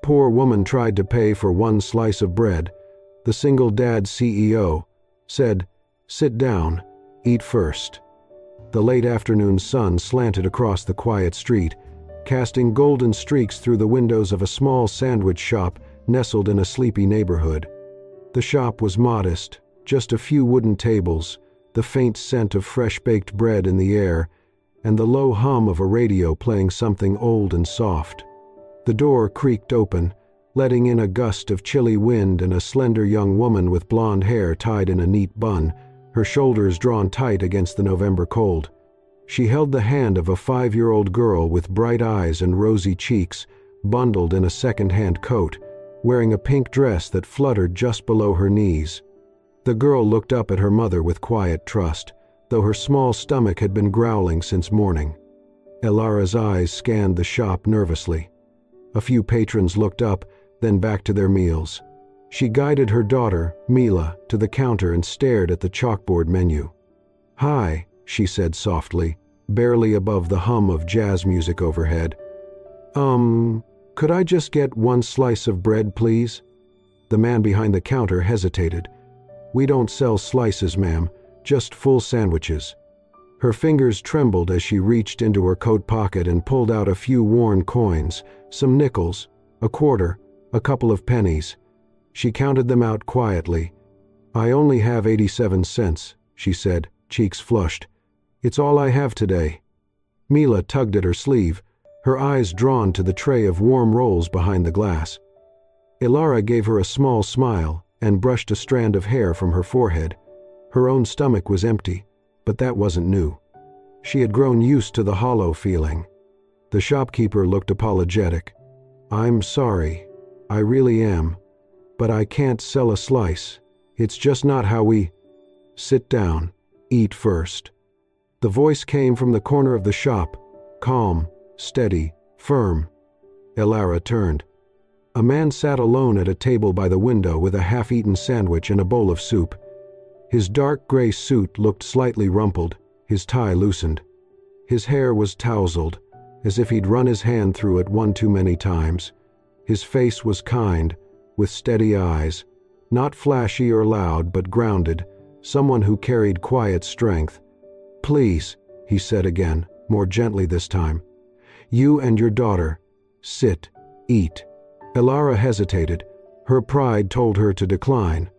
poor woman tried to pay for one slice of bread, the single dad CEO said, "Sit down, eat first." The late afternoon sun slanted across the quiet street, casting golden streaks through the windows of a small sandwich shop nestled in a sleepy neighborhood. The shop was modest, just a few wooden tables, the faint scent of fresh-baked bread in the air, and the low hum of a radio playing something old and soft. The door creaked open, letting in a gust of chilly wind and a slender young woman with blonde hair tied in a neat bun, her shoulders drawn tight against the November cold. She held the hand of a 5-year-old girl with bright eyes and rosy cheeks, bundled in a second-hand coat, wearing a pink dress that fluttered just below her knees. The girl looked up at her mother with quiet trust, though her small stomach had been growling since morning. Elara's eyes scanned the shop nervously. A few patrons looked up, then back to their meals. She guided her daughter, Mila, to the counter and stared at the chalkboard menu. "Hi," she said softly, barely above the hum of jazz music overhead. Could I just get one slice of bread, please?" The man behind the counter hesitated. "We don't sell slices, ma'am, just full sandwiches." Her fingers trembled as she reached into her coat pocket and pulled out a few worn coins, some nickels, a quarter, a couple of pennies. She counted them out quietly. "I only have 87 cents, she said, cheeks flushed. "It's all I have today." Mila tugged at her sleeve, her eyes drawn to the tray of warm rolls behind the glass. Elara gave her a small smile and brushed a strand of hair from her forehead. Her own stomach was empty, but that wasn't new. She had grown used to the hollow feeling. The shopkeeper looked apologetic. "I'm sorry, I really am, but I can't sell a slice. It's just not how we—" "Sit down, eat first." The voice came from the corner of the shop, calm, steady, firm. Elara turned. A man sat alone at a table by the window with a half-eaten sandwich and a bowl of soup. His dark gray suit looked slightly rumpled, his tie loosened. His hair was tousled, as if he'd run his hand through it one too many times. His face was kind, with steady eyes, not flashy or loud but grounded, someone who carried quiet strength. "Please," he said again, more gently this time. "You and your daughter. Sit, eat." Elara hesitated. Her pride told her to decline.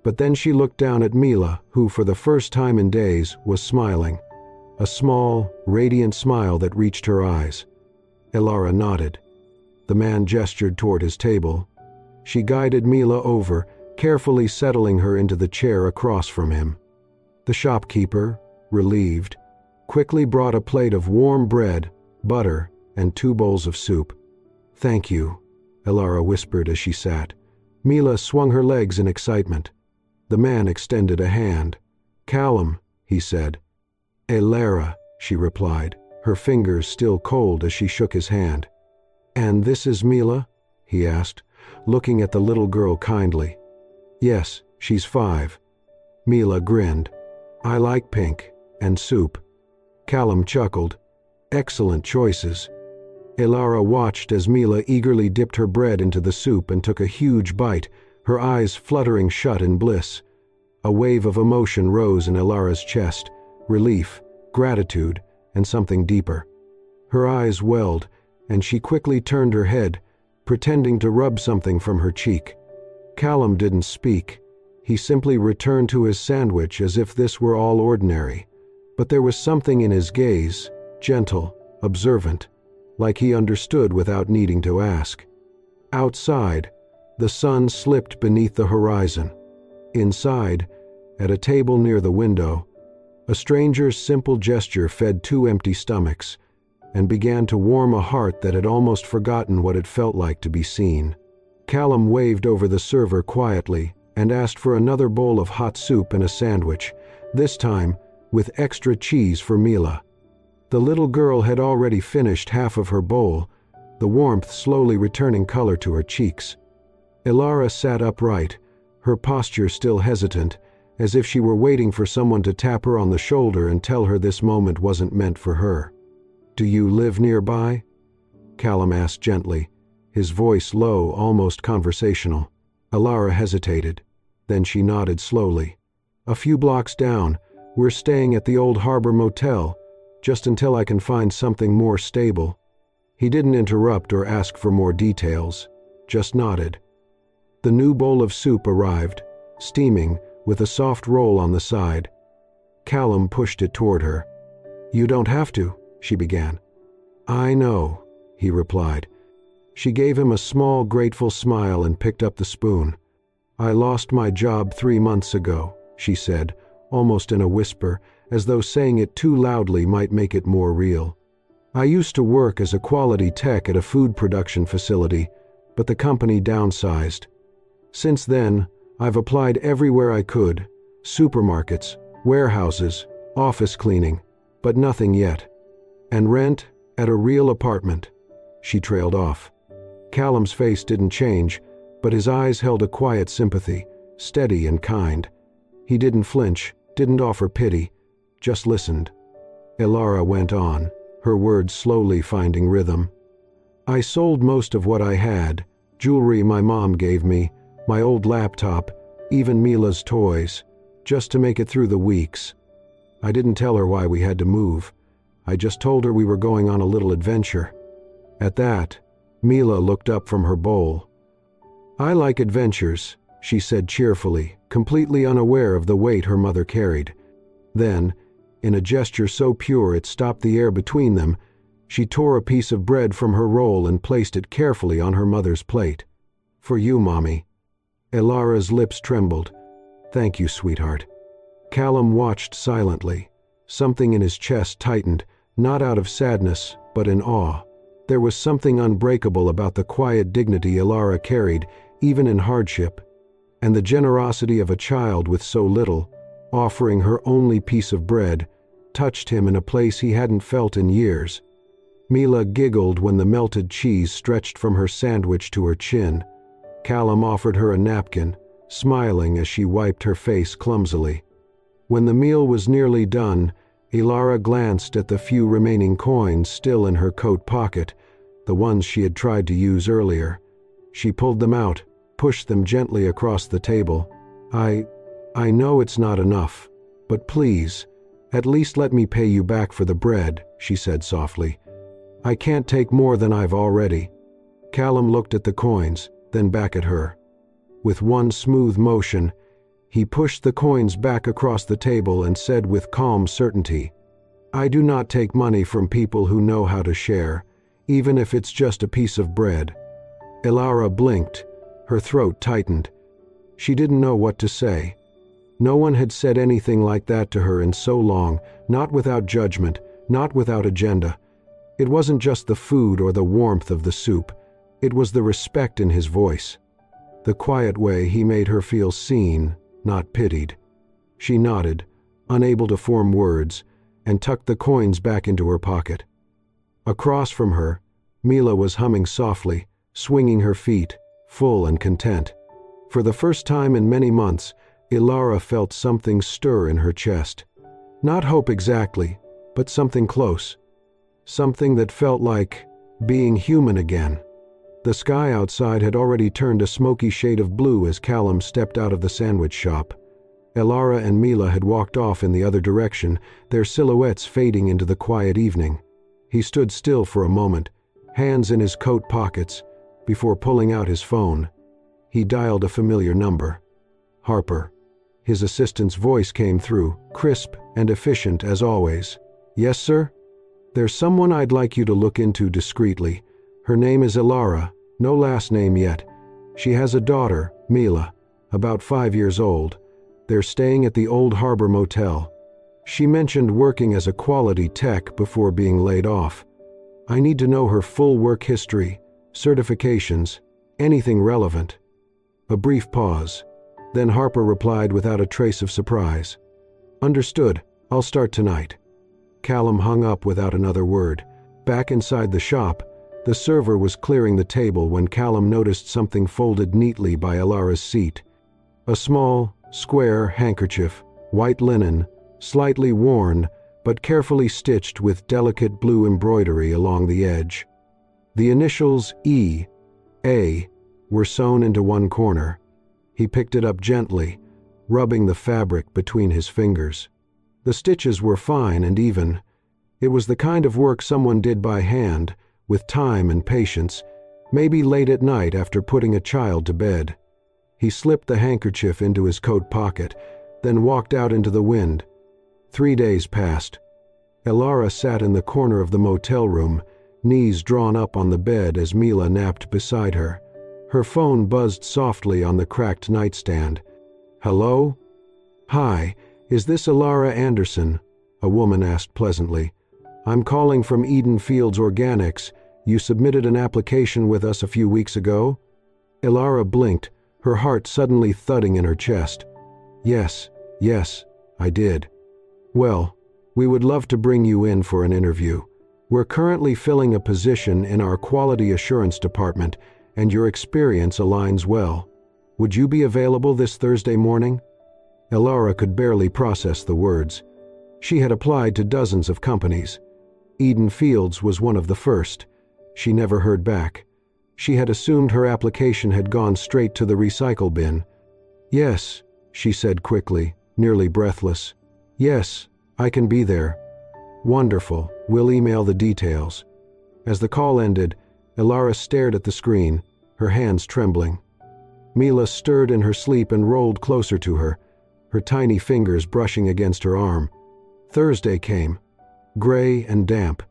But then she looked down at Mila, who for the first time in days was smiling. A small, radiant smile that reached her eyes. Elara nodded. The man gestured toward his table. She guided Mila over, carefully settling her into the chair across from him. The shopkeeper, relieved, quickly brought a plate of warm bread, butter, and 2 bowls of soup. "Thank you," Elara whispered as she sat. Mila swung her legs in excitement. The man extended a hand. "Callum," he said. "Elara," she replied, her fingers still cold as she shook his hand. "And this is Mila?" he asked, looking at the little girl kindly. "Yes, she's 5. Mila grinned. "I like pink, and soup." Callum chuckled. "Excellent choices." Elara watched as Mila eagerly dipped her bread into the soup and took a huge bite, her eyes fluttering shut in bliss. A wave of emotion rose in Elara's chest, relief, gratitude, and something deeper. Her eyes welled, and she quickly turned her head, pretending to rub something from her cheek. Callum didn't speak. He simply returned to his sandwich as if this were all ordinary. But there was something in his gaze, gentle, observant, like he understood without needing to ask. Outside, the sun slipped beneath the horizon. Inside, at a table near the window, a stranger's simple gesture fed 2 empty stomachs and began to warm a heart that had almost forgotten what it felt like to be seen. Callum waved over the server quietly and asked for another bowl of hot soup and a sandwich, this time with extra cheese for Mila. The little girl had already finished half of her bowl, the warmth slowly returning color to her cheeks. Elara sat upright, her posture still hesitant, as if she were waiting for someone to tap her on the shoulder and tell her this moment wasn't meant for her. "Do you live nearby?" Callum asked gently, his voice low, almost conversational. Elara hesitated. Then she nodded slowly. "A few blocks down. We're staying at the Old Harbor Motel, just until I can find something more stable." He didn't interrupt or ask for more details, just nodded. The new bowl of soup arrived, steaming, with a soft roll on the side. Callum pushed it toward her. "You don't have to," she began. "I know," he replied. She gave him a small, grateful smile and picked up the spoon. "I lost my job 3 months ago," she said, almost in a whisper, as though saying it too loudly might make it more real. "I used to work as a quality tech at a food production facility, but the company downsized. Since then, I've applied everywhere I could: supermarkets, warehouses, office cleaning, but nothing yet. And rent at a real apartment." She trailed off. Callum's face didn't change, but his eyes held a quiet sympathy, steady and kind. He didn't flinch, didn't offer pity, just listened. Elara went on, her words slowly finding rhythm. "I sold most of what I had, jewelry my mom gave me, my old laptop, even Mila's toys, just to make it through the weeks. I didn't tell her why we had to move. I just told her we were going on a little adventure." At that, Mila looked up from her bowl. "I like adventures," she said cheerfully, completely unaware of the weight her mother carried. Then, in a gesture so pure it stopped the air between them, she tore a piece of bread from her roll and placed it carefully on her mother's plate. "For you, Mommy." Elara's lips trembled. "Thank you, sweetheart." Callum watched silently. Something in his chest tightened, not out of sadness, but in awe. There was something unbreakable about the quiet dignity Elara carried, even in hardship, and the generosity of a child with so little, offering her only piece of bread, touched him in a place he hadn't felt in years. Mila giggled when the melted cheese stretched from her sandwich to her chin. Callum offered her a napkin, smiling as she wiped her face clumsily. When the meal was nearly done, Elara glanced at the few remaining coins still in her coat pocket, the ones she had tried to use earlier. She pulled them out, pushed them gently across the table. I know it's not enough, but please, at least let me pay you back for the bread," she said softly. "I can't take more than I've already." Callum looked at the coins, then back at her. With one smooth motion, he pushed the coins back across the table and said with calm certainty, "I do not take money from people who know how to share, even if it's just a piece of bread." Elara blinked, her throat tightened. She didn't know what to say. No one had said anything like that to her in so long, not without judgment, not without agenda. It wasn't just the food or the warmth of the soup, it was the respect in his voice. The quiet way he made her feel seen, not pitied. She nodded, unable to form words, and tucked the coins back into her pocket. Across from her, Mila was humming softly, swinging her feet, full and content. For the first time in many months, Elara felt something stir in her chest. Not hope exactly, but something close. Something that felt like being human again. The sky outside had already turned a smoky shade of blue as Callum stepped out of the sandwich shop. Elara and Mila had walked off in the other direction, their silhouettes fading into the quiet evening. He stood still for a moment, hands in his coat pockets, before pulling out his phone. He dialed a familiar number. Harper. His assistant's voice came through, crisp and efficient as always. "Yes, sir? There's someone I'd like you to look into discreetly. Her name is Elara, no last name yet. She has a daughter, Mila, about 5 years old. They're staying at the Old Harbor Motel. She mentioned working as a quality tech before being laid off. I need to know her full work history, certifications, anything relevant." A brief pause. Then Harper replied without a trace of surprise. "Understood. I'll start tonight." Callum hung up without another word. Back inside the shop, the server was clearing the table when Callum noticed something folded neatly by Elara's seat. A small, square handkerchief, white linen, slightly worn, but carefully stitched with delicate blue embroidery along the edge. The initials E, A were sewn into one corner. He picked it up gently, rubbing the fabric between his fingers. The stitches were fine and even. It was the kind of work someone did by hand, with time and patience, maybe late at night after putting a child to bed. He slipped the handkerchief into his coat pocket, then walked out into the wind. 3 days passed. Elara sat in the corner of the motel room, knees drawn up on the bed as Mila napped beside her. Her phone buzzed softly on the cracked nightstand. "Hello?" "Hi, is this Elara Anderson?" a woman asked pleasantly. "I'm calling from Eden Fields Organics. You submitted an application with us a few weeks ago?" Elara blinked, her heart suddenly thudding in her chest. Yes, I did." "Well, we would love to bring you in for an interview. We're currently filling a position in our quality assurance department, and your experience aligns well. Would you be available this Thursday morning?" Elara could barely process the words. She had applied to dozens of companies. Eden Fields was one of the first. She never heard back. She had assumed her application had gone straight to the recycle bin. "Yes," she said quickly, nearly breathless. "Yes, I can be there." "Wonderful. We'll email the details." As the call ended, Elara stared at the screen, her hands trembling. Mila stirred in her sleep and rolled closer to her, her tiny fingers brushing against her arm. Thursday came, gray and damp.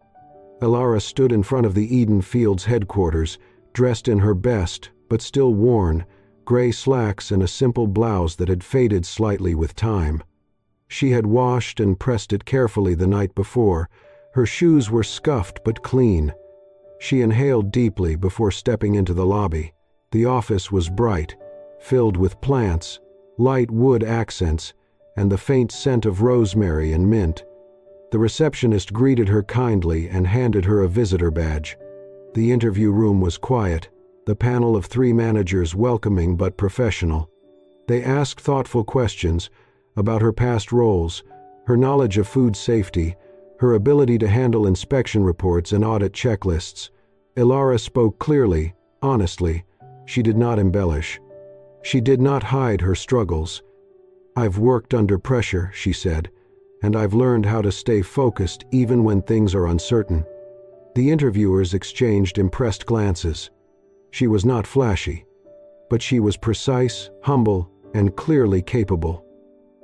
Elara stood in front of the Eden Fields headquarters, dressed in her best, but still worn, gray slacks and a simple blouse that had faded slightly with time. She had washed and pressed it carefully the night before. Her shoes were scuffed but clean. She inhaled deeply before stepping into the lobby. The office was bright, filled with plants, light wood accents, and the faint scent of rosemary and mint. The receptionist greeted her kindly and handed her a visitor badge. The interview room was quiet, the panel of 3 managers welcoming but professional. They asked thoughtful questions about her past roles, her knowledge of food safety, her ability to handle inspection reports and audit checklists. Elara spoke clearly, honestly. She did not embellish. She did not hide her struggles. "I've worked under pressure," she said, "and I've learned how to stay focused even when things are uncertain." The interviewers exchanged impressed glances. She was not flashy, but she was precise, humble, and clearly capable.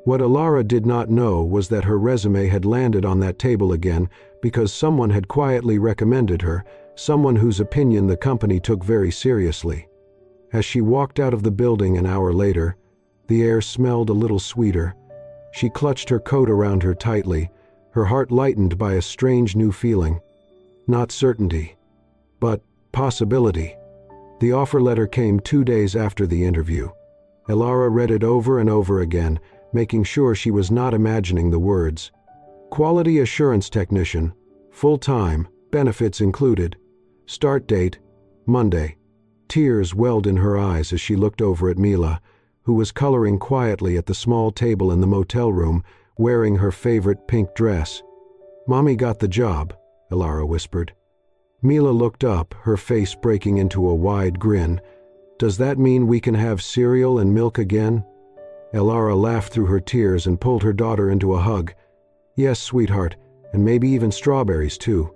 What Elara did not know was that her resume had landed on that table again because someone had quietly recommended her, someone whose opinion the company took very seriously. As she walked out of the building an hour later, the air smelled a little sweeter. She clutched her coat around her tightly, her heart lightened by a strange new feeling. Not certainty, but possibility. The offer letter came 2 days after the interview. Elara read it over and over again, making sure she was not imagining the words. Quality assurance technician, full-time, benefits included. Start date, Monday. Tears welled in her eyes as she looked over at Mila, who was coloring quietly at the small table in the motel room, wearing her favorite pink dress. "Mommy got the job," Elara whispered. Mila looked up, her face breaking into a wide grin. "Does that mean we can have cereal and milk again?" Elara laughed through her tears and pulled her daughter into a hug. "Yes, sweetheart, and maybe even strawberries too."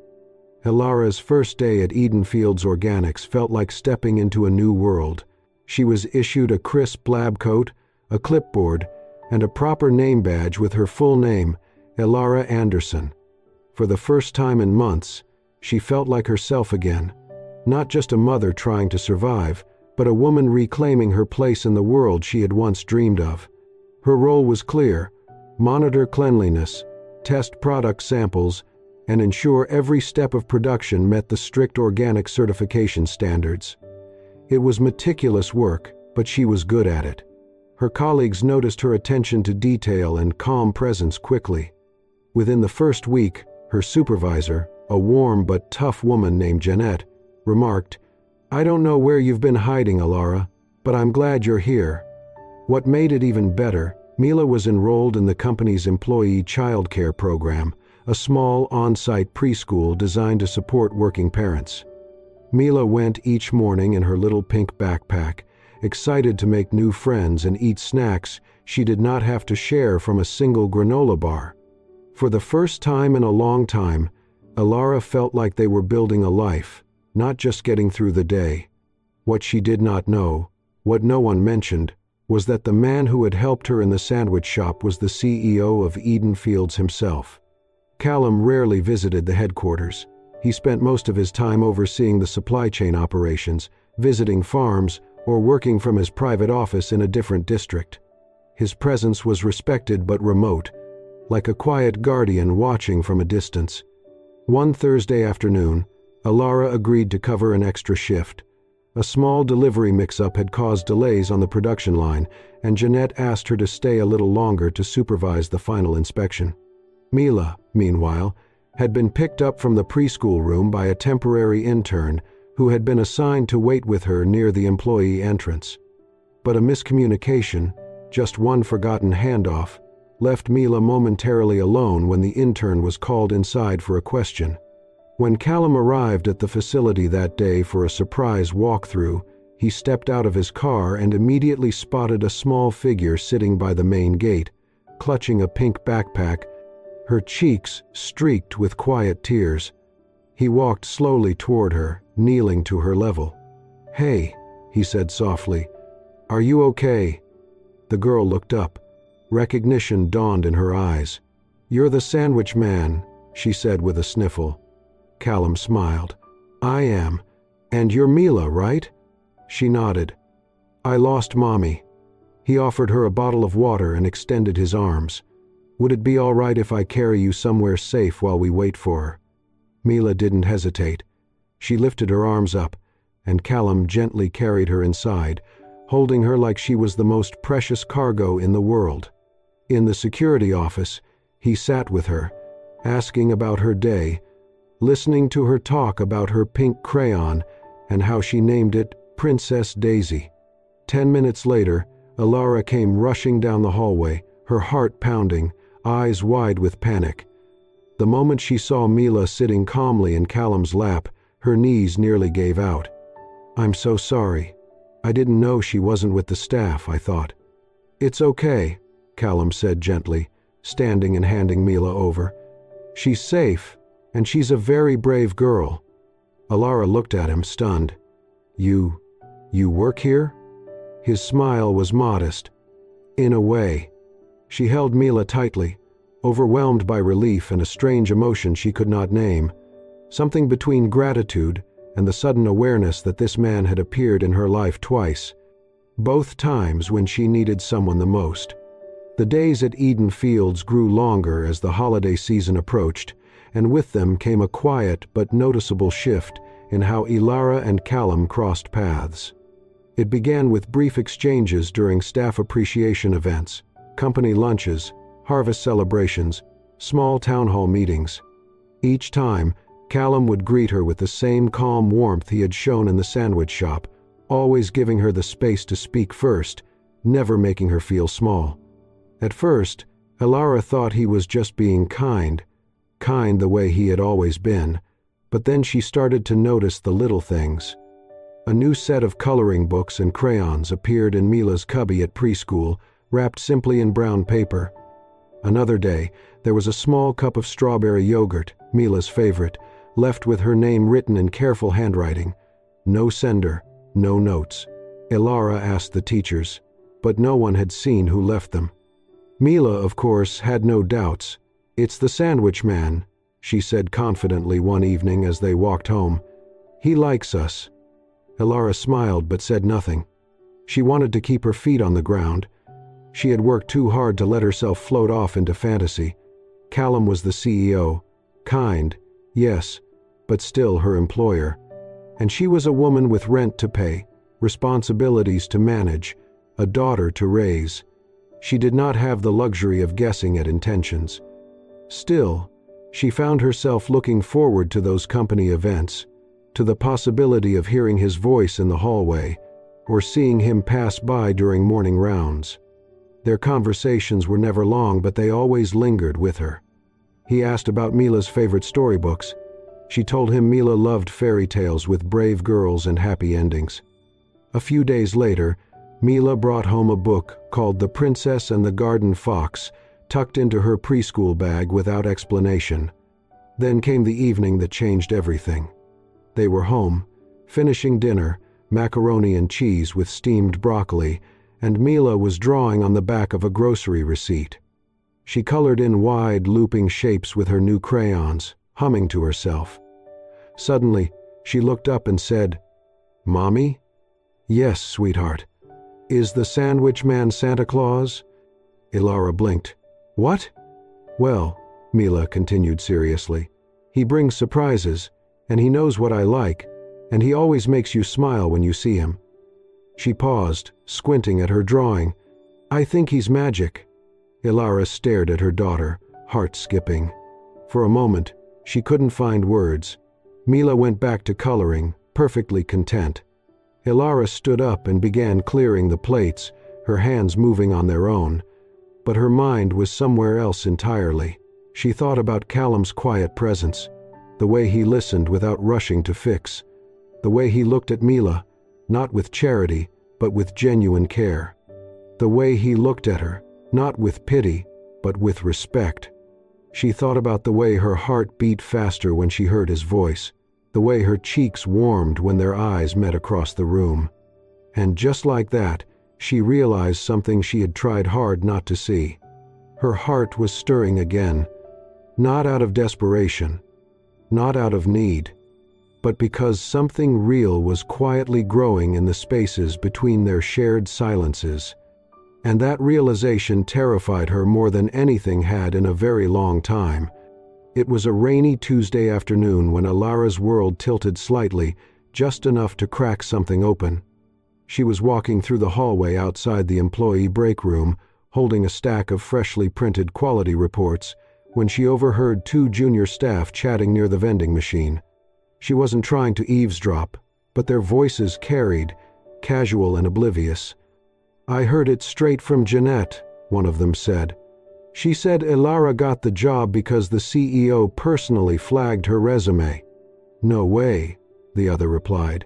Elara's first day at Eden Fields Organics felt like stepping into a new world. She was issued a crisp lab coat, a clipboard, and a proper name badge with her full name, Elara Anderson. For the first time in months, she felt like herself again. Not just a mother trying to survive, but a woman reclaiming her place in the world she had once dreamed of. Her role was clear: monitor cleanliness, test product samples, and ensure every step of production met the strict organic certification standards. It was meticulous work, but she was good at it. Her colleagues noticed her attention to detail and calm presence quickly. Within the first week, her supervisor, a warm but tough woman named Jeanette, remarked, "I don't know where you've been hiding, Elara, but I'm glad you're here." What made it even better, Mila was enrolled in the company's employee child care program, a small on-site preschool designed to support working parents. Mila went each morning in her little pink backpack, excited to make new friends and eat snacks she did not have to share from a single granola bar. For the first time in a long time, Ilara felt like they were building a life, not just getting through the day. What she did not know, what no one mentioned, was that the man who had helped her in the sandwich shop was the CEO of 𝐒𝐮𝐸𝐻𝐸𝐻𝐸 Fields himself. Callum rarely visited the headquarters. He spent most of his time overseeing the supply chain operations, visiting farms, or working from his private office in a different district. His presence was respected but remote, like a quiet guardian watching from a distance. One Thursday afternoon, Ilara agreed to cover an extra shift. A small delivery mix-up had caused delays on the production line, and Jeanette asked her to stay a little longer to supervise the final inspection. Mila, meanwhile, had been picked up from the preschool room by a temporary intern who had been assigned to wait with her near the employee entrance. But a miscommunication, just one forgotten handoff, left Mila momentarily alone when the intern was called inside for a question. When Callum arrived at the facility that day for a surprise walkthrough, he stepped out of his car and immediately spotted a small figure sitting by the main gate, clutching a pink backpack, her cheeks streaked with quiet tears. He walked slowly toward her, kneeling to her level. "Hey," he said softly, "are you okay?" The girl looked up. Recognition dawned in her eyes. "You're the sandwich man," she said with a sniffle. Callum smiled. "I am. And you're Mila, right?" She nodded. "I lost Mommy." He offered her a bottle of water and extended his arms. "Would it be all right if I carry you somewhere safe while we wait for her?" Mila didn't hesitate. She lifted her arms up, and Callum gently carried her inside, holding her like she was the most precious cargo in the world. In the security office, he sat with her, asking about her day, listening to her talk about her pink crayon and how she named it Princess Daisy. 10 minutes later, Ilara came rushing down the hallway, her heart pounding, eyes wide with panic. The moment she saw Mila sitting calmly in Callum's lap, her knees nearly gave out. "I'm so sorry. I didn't know she wasn't with the staff, I thought." "It's okay," Callum said gently, standing and handing Mila over. "She's safe, and she's a very brave girl." Ilara looked at him, stunned. You work here?" His smile was modest. "In a way." She held Mila tightly, overwhelmed by relief and a strange emotion she could not name, something between gratitude and the sudden awareness that this man had appeared in her life twice, both times when she needed someone the most. The days at 𝐒𝐮𝐸𝐻𝐸𝐸 Fields grew longer as the holiday season approached, and with them came a quiet but noticeable shift in how Ilara and Callum crossed paths. It began with brief exchanges during staff appreciation events, company lunches, harvest celebrations, small town hall meetings. Each time, Callum would greet her with the same calm warmth he had shown in the sandwich shop, always giving her the space to speak first, never making her feel small. At first, Ilara thought he was just being kind the way he had always been, but then she started to notice the little things. A new set of coloring books and crayons appeared in Mila's cubby at preschool, wrapped simply in brown paper. Another day, there was a small cup of strawberry yogurt, Mila's favorite, left with her name written in careful handwriting. No sender, no notes. Ilara asked the teachers, but no one had seen who left them. Mila, of course, had no doubts. "It's the sandwich man," she said confidently one evening as they walked home. "He likes us." Ilara smiled but said nothing. She wanted to keep her feet on the ground. She had worked too hard to let herself float off into fantasy. Callum was the CEO. Kind, yes, but still her employer. And she was a woman with rent to pay, responsibilities to manage, a daughter to raise. She did not have the luxury of guessing at intentions. Still, she found herself looking forward to those company events, to the possibility of hearing his voice in the hallway, or seeing him pass by during morning rounds. Their conversations were never long, but they always lingered with her. He asked about Mila's favorite storybooks. She told him Mila loved fairy tales with brave girls and happy endings. A few days later, Mila brought home a book called The Princess and the Garden Fox, tucked into her preschool bag without explanation. Then came the evening that changed everything. They were home, finishing dinner, macaroni and cheese with steamed broccoli, and Mila was drawing on the back of a grocery receipt. She colored in wide, looping shapes with her new crayons, humming to herself. Suddenly, she looked up and said, "Mommy?" "Yes, sweetheart." "Is the sandwich man Santa Claus?" Ilara blinked. "What?" "Well," Mila continued seriously, "he brings surprises, and he knows what I like, and he always makes you smile when you see him." She paused, squinting at her drawing. "I think he's magic." Ilara stared at her daughter, heart skipping. For a moment, she couldn't find words. Mila went back to coloring, perfectly content. Ilara stood up and began clearing the plates, her hands moving on their own. But her mind was somewhere else entirely. She thought about Callum's quiet presence, the way he listened without rushing to fix, the way he looked at Mila, not with charity, but with genuine care, the way he looked at her, not with pity, but with respect. She thought about the way her heart beat faster when she heard his voice, the way her cheeks warmed when their eyes met across the room. And just like that, she realized something she had tried hard not to see. Her heart was stirring again, not out of desperation, not out of need, but because something real was quietly growing in the spaces between their shared silences. And that realization terrified her more than anything had in a very long time. It was a rainy Tuesday afternoon when Ilara's world tilted slightly, just enough to crack something open. She was walking through the hallway outside the employee break room, holding a stack of freshly printed quality reports, when she overheard two junior staff chatting near the vending machine. She wasn't trying to eavesdrop, but their voices carried, casual and oblivious. "I heard it straight from Jeanette," one of them said. "She said Ilara got the job because the CEO personally flagged her resume." "No way," the other replied.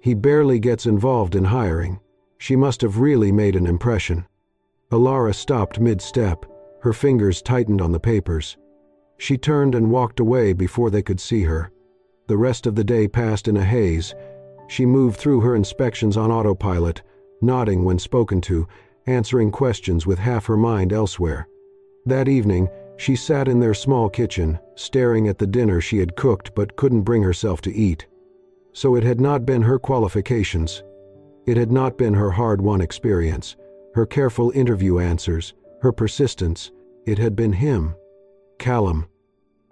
"He barely gets involved in hiring. She must have really made an impression." Ilara stopped mid-step, her fingers tightened on the papers. She turned and walked away before they could see her. The rest of the day passed in a haze. She moved through her inspections on autopilot, nodding when spoken to, answering questions with half her mind elsewhere. That evening, she sat in their small kitchen, staring at the dinner she had cooked but couldn't bring herself to eat. So it had not been her qualifications. It had not been her hard-won experience, her careful interview answers, her persistence. It had been him. Callum.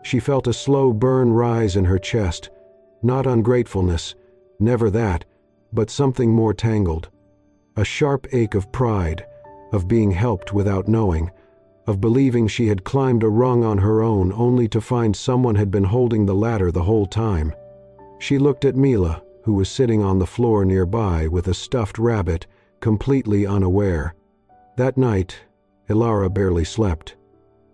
She felt a slow burn rise in her chest. Not ungratefulness, never that, but something more tangled. A sharp ache of pride, of being helped without knowing, of believing she had climbed a rung on her own only to find someone had been holding the ladder the whole time. She looked at Mila, who was sitting on the floor nearby with a stuffed rabbit, completely unaware. That night, Ilara barely slept.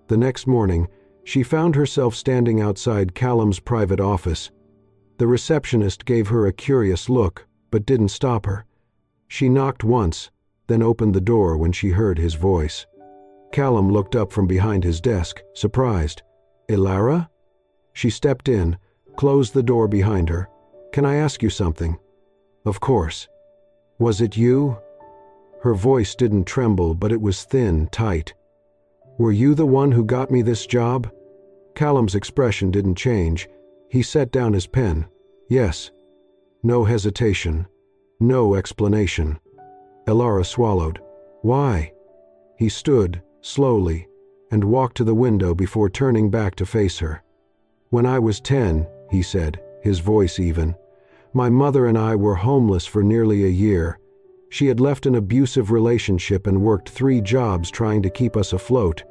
The next morning, she found herself standing outside Callum's private office. The receptionist gave her a curious look, but didn't stop her. She knocked once, then opened the door when she heard his voice. Callum looked up from behind his desk, surprised. "Ilara?" She stepped in, closed the door behind her. "Can I ask you something?" "Of course." "Was it you?" Her voice didn't tremble, but it was thin, tight. "Were you the one who got me this job?" Callum's expression didn't change. He set down his pen. "Yes." No hesitation. No explanation. Ilara swallowed. "Why?" He stood, slowly, and walked to the window before turning back to face her. "When I was 10, he said, his voice even, "my mother and I were homeless for nearly a year. She had left an abusive relationship and worked 3 jobs trying to keep us afloat.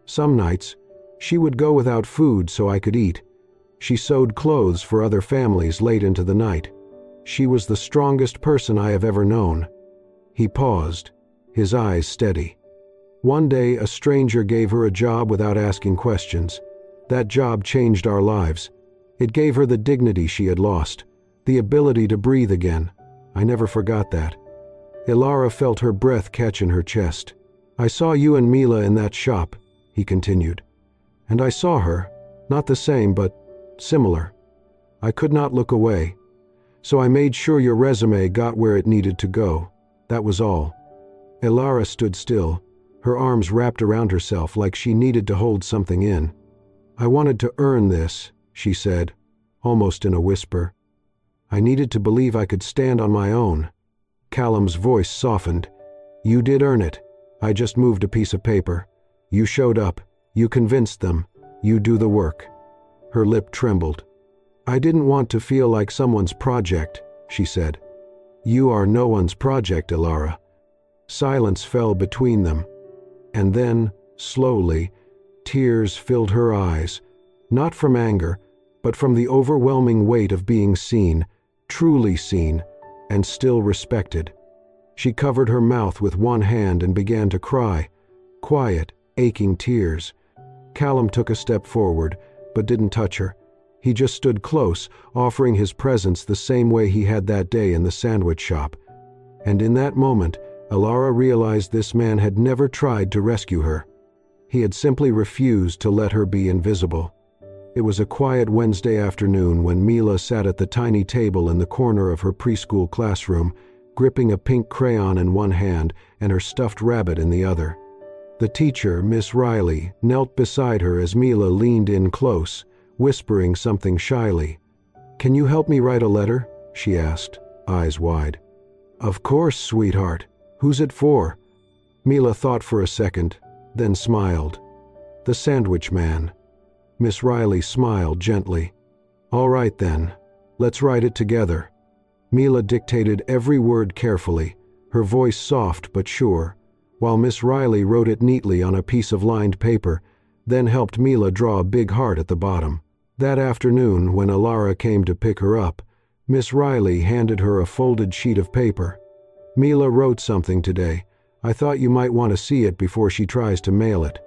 Some nights, she would go without food so I could eat. She sewed clothes for other families late into the night. She was the strongest person I have ever known." He paused, his eyes steady. "One day a stranger gave her a job without asking questions. That job changed our lives. It gave her the dignity she had lost, the ability to breathe again. I never forgot that. Ilara felt her breath catch in her chest. I saw you and Mila in that shop, he continued. And I saw her, not the same, but similar. I could not look away. So I made sure your resume got where it needed to go. That was all. Ilara stood still, her arms wrapped around herself like she needed to hold something in. I wanted to earn this, she said, almost in a whisper. I needed to believe I could stand on my own. Callum's voice softened. You did earn it. I just moved a piece of paper. You showed up. You convinced them. You do the work. Her lip trembled. I didn't want to feel like someone's project, she said. You are no one's project, Ilara. Silence fell between them. And then, slowly, tears filled her eyes, not from anger, but from the overwhelming weight of being seen, truly seen, and still respected. She covered her mouth with one hand and began to cry, quiet, aching tears. Callum took a step forward, but didn't touch her. He just stood close, offering his presence the same way he had that day in the sandwich shop. And in that moment, Ilara realized this man had never tried to rescue her. He had simply refused to let her be invisible. It was a quiet Wednesday afternoon when Mila sat at the tiny table in the corner of her preschool classroom, gripping a pink crayon in one hand and her stuffed rabbit in the other. The teacher, Miss Riley, knelt beside her as Mila leaned in close, whispering something shyly. Can you help me write a letter? She asked, eyes wide. Of course, sweetheart. Who's it for? Mila thought for a second, then smiled. The sandwich man. Miss Riley smiled gently. All right then, let's write it together. Mila dictated every word carefully, her voice soft but sure, while Miss Riley wrote it neatly on a piece of lined paper, then helped Mila draw a big heart at the bottom. That afternoon, when Ilara came to pick her up, Miss Riley handed her a folded sheet of paper. Mila wrote something today. I thought you might want to see it before she tries to mail it.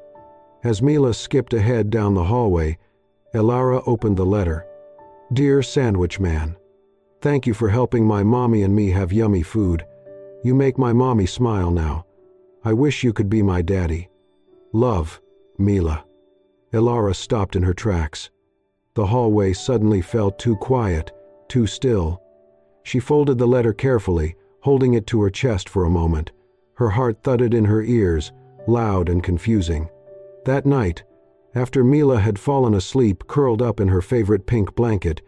As Mila skipped ahead down the hallway, Ilara opened the letter. Dear Sandwich Man, thank you for helping my mommy and me have yummy food. You make my mommy smile now. I wish you could be my daddy. Love, Mila. Ilara stopped in her tracks. The hallway suddenly felt too quiet, too still. She folded the letter carefully, holding it to her chest for a moment. Her heart thudded in her ears, loud and confusing. That night, after Mila had fallen asleep curled up in her favorite pink blanket,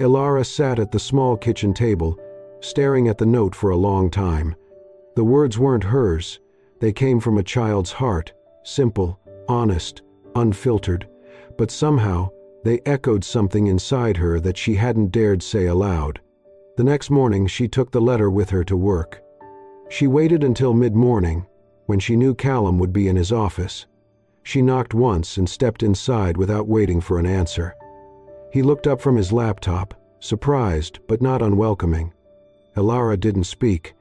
Ilara sat at the small kitchen table, staring at the note for a long time. The words weren't hers. They came from a child's heart, simple, honest, unfiltered, but somehow they echoed something inside her that she hadn't dared say aloud. The next morning she took the letter with her to work. She waited until mid-morning, when she knew Callum would be in his office. She knocked once and stepped inside without waiting for an answer. He looked up from his laptop, surprised but not unwelcoming. Ilara didn't speak.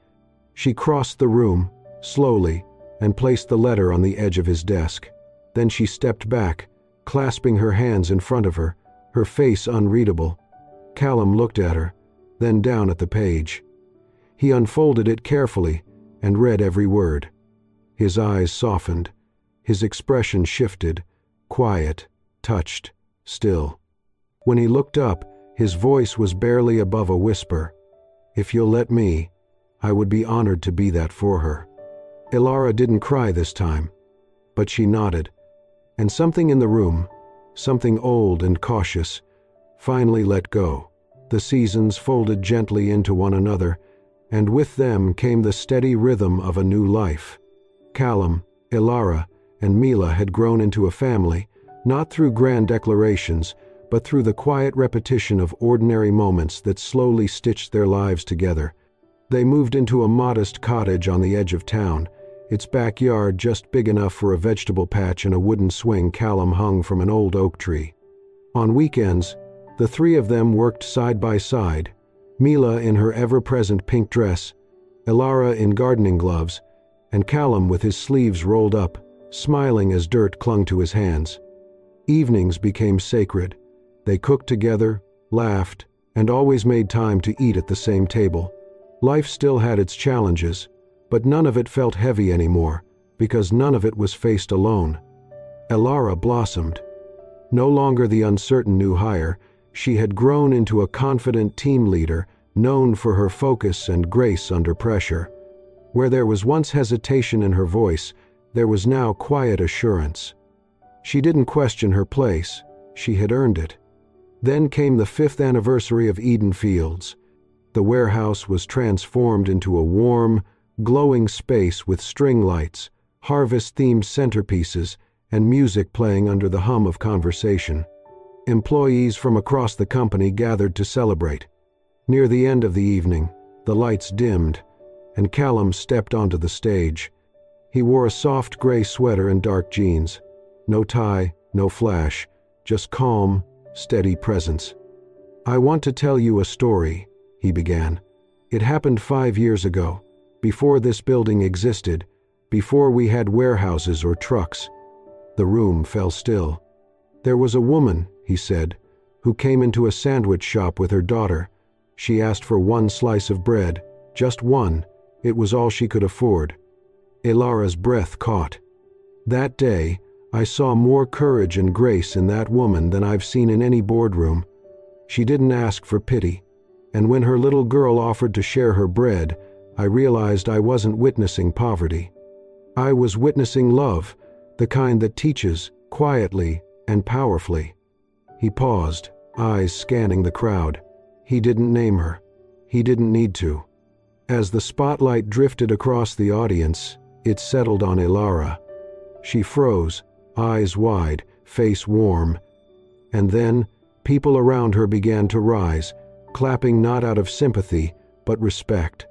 She crossed the room, slowly, and placed the letter on the edge of his desk. Then she stepped back, clasping her hands in front of her, her face unreadable. Callum looked at her, then down at the page. He unfolded it carefully and read every word. His eyes softened. His expression shifted, quiet, touched, still. When he looked up, his voice was barely above a whisper. If you'll let me, I would be honored to be that for her. Ilara didn't cry this time, but she nodded, and something in the room, something old and cautious, finally let go. The seasons folded gently into one another, and with them came the steady rhythm of a new life. Callum, Ilara, and Mila had grown into a family, not through grand declarations, but through the quiet repetition of ordinary moments that slowly stitched their lives together. They moved into a modest cottage on the edge of town, its backyard just big enough for a vegetable patch and a wooden swing Callum hung from an old oak tree. On weekends, the three of them worked side by side, Mila in her ever-present pink dress, Ilara in gardening gloves, and Callum with his sleeves rolled up, smiling as dirt clung to his hands. Evenings became sacred. They cooked together, laughed, and always made time to eat at the same table. Life still had its challenges, but none of it felt heavy anymore, because none of it was faced alone. Elara blossomed. No longer the uncertain new hire, she had grown into a confident team leader, known for her focus and grace under pressure. Where there was once hesitation in her voice, there was now quiet assurance. She didn't question her place, she had earned it. Then came the 5th anniversary of Eden Fields. The warehouse was transformed into a warm, glowing space with string lights, harvest-themed centerpieces, and music playing under the hum of conversation. Employees from across the company gathered to celebrate. Near the end of the evening, the lights dimmed, and Callum stepped onto the stage. He wore a soft gray sweater and dark jeans. No tie, no flash, just calm, steady presence. "I want to tell you a story," he began. "It happened 5 years ago, before this building existed, before we had warehouses or trucks." The room fell still. "There was a woman," he said, "who came into a sandwich shop with her daughter. She asked for 1 slice of bread, just one. It was all she could afford." Elara's breath caught. "That day, I saw more courage and grace in that woman than I've seen in any boardroom. She didn't ask for pity, and when her little girl offered to share her bread, I realized I wasn't witnessing poverty. I was witnessing love, the kind that teaches, quietly and powerfully." He paused, eyes scanning the crowd. He didn't name her. He didn't need to. As the spotlight drifted across the audience, it settled on Elara. She froze, eyes wide, face warm. And then, people around her began to rise, clapping not out of sympathy, but respect.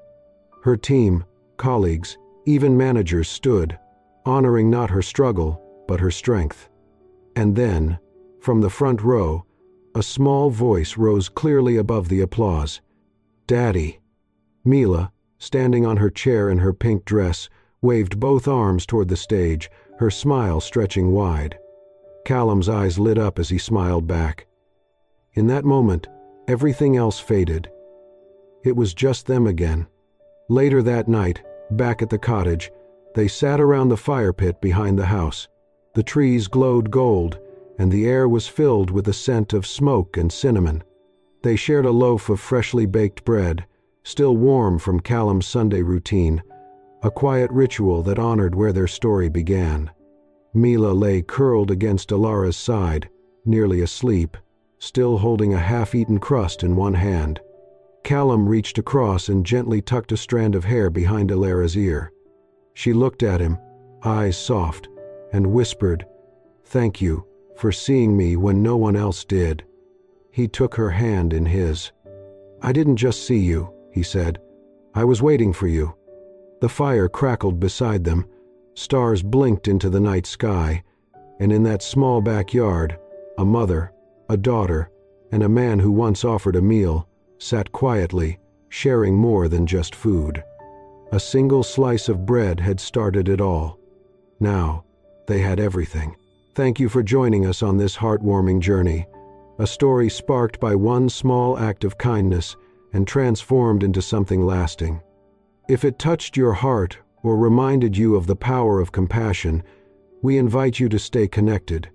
Her team, colleagues, even managers stood, honoring not her struggle, but her strength. And then, from the front row, a small voice rose clearly above the applause. "Daddy." Mila, standing on her chair in her pink dress, waved both arms toward the stage, her smile stretching wide. Callum's eyes lit up as he smiled back. In that moment, everything else faded. It was just them again. Later that night, back at the cottage, they sat around the fire pit behind the house. The trees glowed gold, and the air was filled with the scent of smoke and cinnamon. They shared a loaf of freshly baked bread, still warm from Callum's Sunday routine, a quiet ritual that honored where their story began. Mila lay curled against Elara's side, nearly asleep, still holding a half-eaten crust in one hand. Callum reached across and gently tucked a strand of hair behind Elara's ear. She looked at him, eyes soft, and whispered, "Thank you for seeing me when no one else did." He took her hand in his. "I didn't just see you," he said. "I was waiting for you." The fire crackled beside them, stars blinked into the night sky, and in that small backyard, a mother, a daughter, and a man who once offered a meal sat quietly, sharing more than just food. A single slice of bread had started it all. Now, they had everything. Thank you for joining us on this heartwarming journey, a story sparked by one small act of kindness and transformed into something lasting. If it touched your heart or reminded you of the power of compassion, we invite you to stay connected.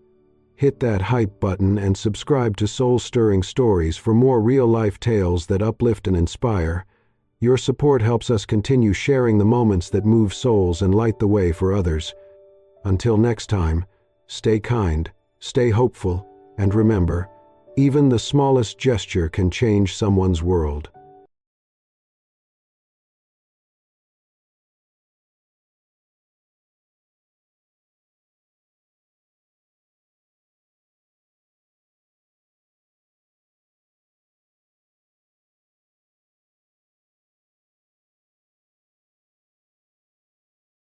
Hit that hype button and subscribe to Soul-Stirring Stories for more real-life tales that uplift and inspire. Your support helps us continue sharing the moments that move souls and light the way for others. Until next time, stay kind, stay hopeful, and remember, even the smallest gesture can change someone's world.